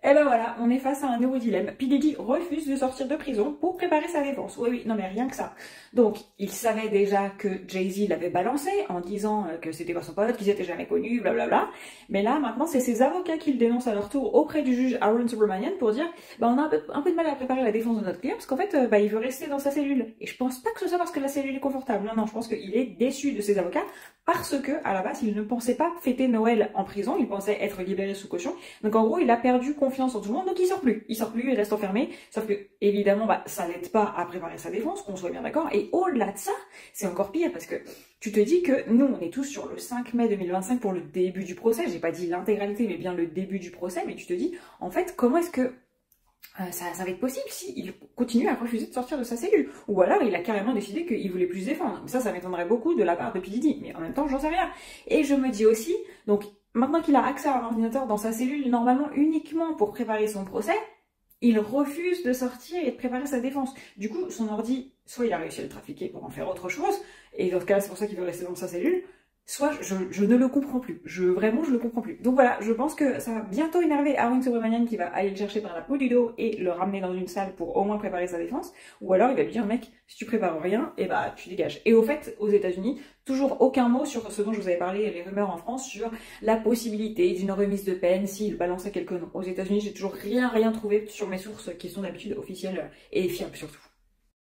Et ben voilà, on est face à un nouveau dilemme. P. Diddy refuse de sortir de prison pour préparer sa défense. Oui, oui, non mais rien que ça. Donc, il savait déjà que Jay-Z l'avait balancé en disant que c'était pas son pote, qu'ils étaient jamais connus, blablabla. Mais là, maintenant, c'est ses avocats qui le dénoncent à leur tour auprès du juge Aaron Subramanian pour dire bah, on a un peu de mal à préparer la défense de notre client parce qu'en fait, bah, il veut rester dans sa cellule. Et je pense pas que ce soit parce que la cellule est confortable. Non, non, je pense qu'il est déçu de ses avocats parce que, à la base, il ne pensait pas fêter Noël en prison, il pensait être libéré sous caution. Donc en gros, il a perdu confiance en tout le monde, donc il sort plus. Il sort plus, il reste enfermé. Sauf que, évidemment, bah, ça l'aide pas à préparer sa défense, qu'on soit bien d'accord. Et au-delà de ça, c'est encore pire parce que tu te dis que nous, on est tous sur le 5 mai 2025 pour le début du procès. J'ai pas dit l'intégralité, mais bien le début du procès. Mais tu te dis, en fait, comment est-ce que ça va être possible s'il continue à refuser de sortir de sa cellule. Ou alors il a carrément décidé qu'il voulait plus se défendre. Ça m'étonnerait beaucoup de la part de P. Diddy. Mais en même temps, j'en sais rien. Et je me dis aussi, donc maintenant qu'il a accès à un ordinateur dans sa cellule, normalement uniquement pour préparer son procès, il refuse de sortir et de préparer sa défense. Du coup, son ordi, soit il a réussi à le trafiquer pour en faire autre chose, et dans ce cas, c'est pour ça qu'il veut rester dans sa cellule, soit je ne le comprends plus. Vraiment, je le comprends plus. Donc voilà, je pense que ça va bientôt énerver Aaron Subramanian qui va aller le chercher par la peau du dos et le ramener dans une salle pour au moins préparer sa défense. Ou alors il va lui dire, mec, si tu prépares rien, et bah tu dégages. Et au fait, aux États-Unis, toujours aucun mot sur ce dont je vous avais parlé, les rumeurs en France, sur la possibilité d'une remise de peine s'il balançait quelques noms. Aux États-Unis, j'ai toujours rien trouvé sur mes sources qui sont d'habitude officielles et fiables surtout.